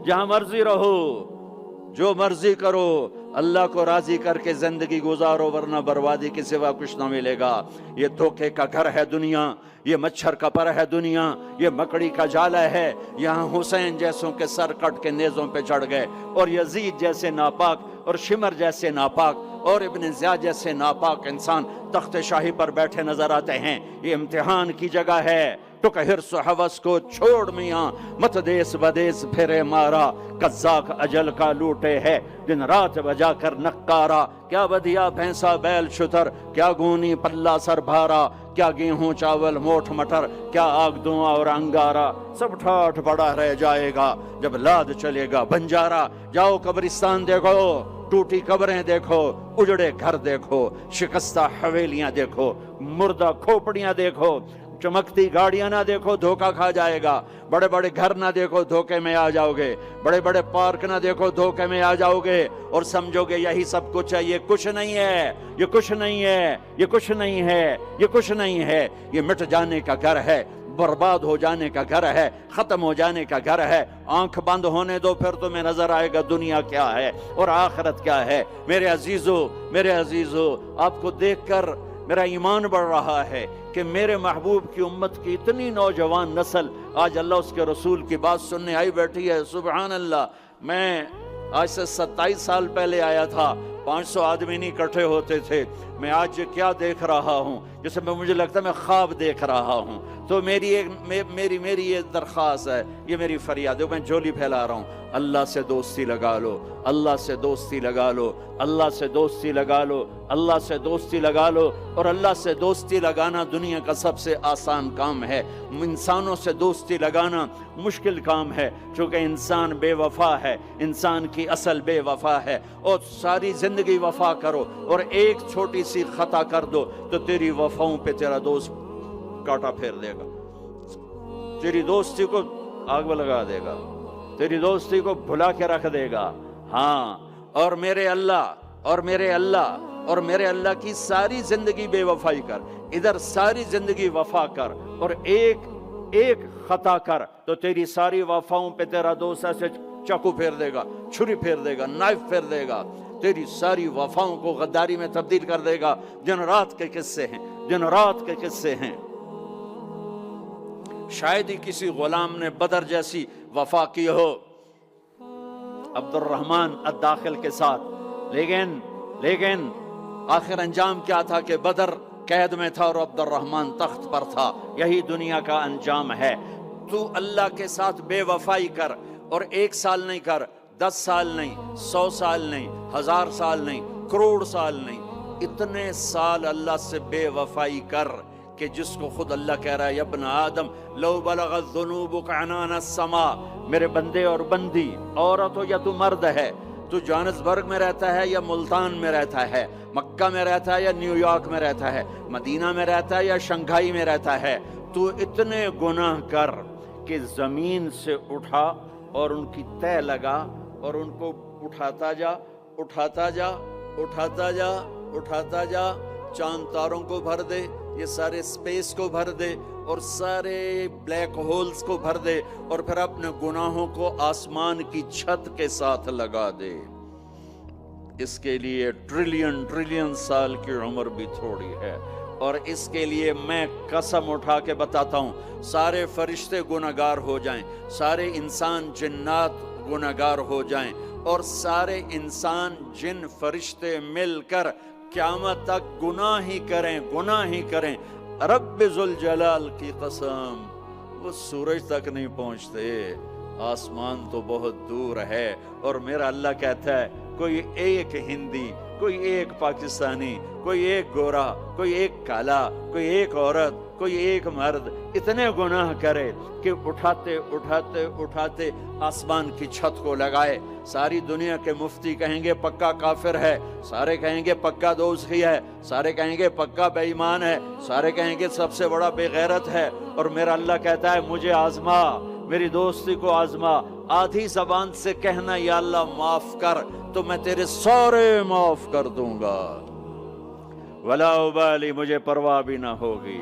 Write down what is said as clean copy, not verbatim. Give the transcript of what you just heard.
جہاں مرضی رہو، جو مرضی کرو، اللہ کو راضی کر کے زندگی گزارو، ورنہ بربادی کے سوا کچھ نہ ملے گا۔ یہ دھوکے کا گھر ہے دنیا، یہ مچھر کا پر ہے دنیا، یہ مکڑی کا جالا ہے۔ یہاں حسین جیسوں کے سر کٹ کے نیزوں پہ چڑھ گئے، اور یزید جیسے ناپاک، اور شمر جیسے ناپاک، اور ابن زیاد جیسے ناپاک انسان تخت شاہی پر بیٹھے نظر آتے ہیں۔ یہ امتحان کی جگہ ہے۔ تو کہ حرص و حوث کو چھوڑ میاں، مت دیس بدیس پھرے مارا، قزاق اجل کا لوٹے ہے دن رات بجا کر نقارا۔ کیا بدیا بھینسا بیل شتر، کیا گونی پلہ سر بھارا، کیا گیہوں چاول موٹھ مٹر، کیا آگ دھواں اور انگارا، سب ٹھاٹھ پڑا رہ جائے گا جب لاد چلے گا بنجارا۔ جاؤ قبرستان دیکھو، ٹوٹی قبریں دیکھو، اجڑے گھر دیکھو، شکستہ حویلیاں دیکھو، مردہ کھوپڑیاں دیکھو، چمکتی گاڑیاں نہ دیکھو، دھوکہ کھا جائے گا۔ بڑے بڑے گھر نہ دیکھو، دھوکے میں آ جاؤ گے۔ بڑے بڑے پارک نہ دیکھو، دھوکے میں آ جاؤ گے، اور سمجھو گے یہی سب کچھ ہے۔ یہ کچھ نہیں ہے، یہ کچھ نہیں ہے، یہ کچھ نہیں ہے، یہ کچھ نہیں ہے۔ یہ مٹ جانے کا گھر ہے، برباد ہو جانے کا گھر ہے، ختم ہو جانے کا گھر ہے۔ آنکھ بند ہونے دو، پھر تمہیں نظر آئے گا دنیا کیا ہے اور آخرت کیا ہے۔ میرے عزیزو، میرے عزیزو، آپ کو دیکھ کر میرا ایمان بڑھ رہا ہے کہ میرے محبوب کی امت کی اتنی نوجوان نسل آج اللہ اس کے رسول کی بات سننے آئی بیٹھی ہے۔ سبحان اللہ۔ میں آج سے 27 سال پہلے آیا تھا، 500 آدمی نہیں اکٹھے ہوتے تھے۔ میں آج کیا دیکھ رہا ہوں، جیسے مجھے لگتا ہے میں خواب دیکھ رہا ہوں۔ تو میری یہ درخواست ہے، یہ میری فریاد ہے، میں جھولی پھیلا رہا ہوں۔ اللہ سے دوستی لگا لو، اللہ سے دوستی لگا لو، اللہ سے دوستی لگا لو، اللہ سے دوستی لگا لو۔ اور اللہ سے دوستی لگانا دنیا کا سب سے آسان کام ہے۔ انسانوں سے دوستی لگانا مشکل کام ہے، چونکہ انسان بے وفا ہے، انسان کی اصل بے وفا ہے۔ اور ساری زندگی وفا کرو اور ایک چھوٹی سی خطا کر دو تو تیری وفاؤں پہ تیرا دوست کاٹا پھیر دے گا، تیری دوستی کو آگ میں لگا دے گا، تیری دوستی کو بھلا کے رکھ دے گا۔ ہاں، اور میرے اللہ کی ساری زندگی بے وفائی کر، ادھر ساری زندگی وفا کر، اور ایک خطا کر تو تیری ساری وفاؤں پہ تیرا دوست ایسے چاقو پھیر دے گا، چھری پھیر دے گا، نائف پھیر دے گا، تیری ساری وفاؤں کو غداری میں تبدیل کر دے گا۔ دن رات کے قصے ہیں، دن رات کے قصے ہیں۔ شاید ہی کسی غلام نے بدر جیسی وفا کی ہو عبد الرحمن الداخل کے ساتھ، لیکن آخر انجام کیا تھا کہ بدر قید میں تھا اور عبد الرحمن تخت پر تھا۔ یہی دنیا کا انجام ہے۔ تو اللہ کے ساتھ بے وفائی کر، اور 1 سال نہیں کر، 10 سال نہیں، 100 سال نہیں، 1000 سال نہیں، کروڑ سال نہیں، اتنے سال اللہ سے بے وفائی کر کہ جس کو خود اللہ کہہ رہا ہے، یا ابن آدم لو بلغت ذنوبک عنان السماء، میرے بندے اور بندی، عورت ہو یا تو مرد ہے، تو جوہانسبرگ میں رہتا ہے یا ملتان میں رہتا ہے، مکہ میں رہتا ہے یا نیو یارک میں رہتا ہے، مدینہ میں رہتا ہے یا شنگھائی میں رہتا ہے، تو اتنے گناہ کر کہ زمین سے اٹھا اور ان کی تہ لگا اور ان کو اٹھاتا جا، اٹھاتا جا، اٹھاتا جا، اٹھاتا جا، چاند تاروں کو بھر دے، یہ سارے سپیس کو بھر دے، اور سارے بلیک ہولز کو بھر دے، اور پھر اپنے گناہوں کو آسمان کی چھت کے ساتھ لگا دے۔ اس کے لیے ٹریلین سال کی عمر بھی تھوڑی ہے، اور اس کے لیے میں قسم اٹھا کے بتاتا ہوں، سارے فرشتے گناہگار ہو جائیں، سارے انسان جنات گناہگار ہو جائیں، اور سارے انسان جن فرشتے مل کر قیامت تک گناہ ہی کریں، رب ذوالجلال کی قسم وہ سورج تک نہیں پہنچتے، آسمان تو بہت دور ہے۔ اور میرا اللہ کہتا ہے کوئی ایک ہندی، کوئی ایک پاکستانی، کوئی ایک گورا، کوئی ایک کالا، کوئی ایک عورت، کوئی ایک مرد اتنے گناہ کرے کہ اٹھاتے اٹھاتے اٹھاتے آسمان کی چھت کو لگائے، ساری دنیا کے مفتی کہیں گے پکا کافر ہے، سارے کہیں گے پکا دوزخی ہے، سارے کہیں گے پکا بے ایمان ہے، سارے کہیں گے سب سے بڑا بے غیرت ہے، اور میرا اللہ کہتا ہے مجھے آزما، میری دوستی کو آزما، آدھی زبان سے کہنا یا اللہ معاف کر تو میں تیرے سارے معاف کر دوں گا، ولا ابالی، مجھے پرواہ بھی نہ ہوگی۔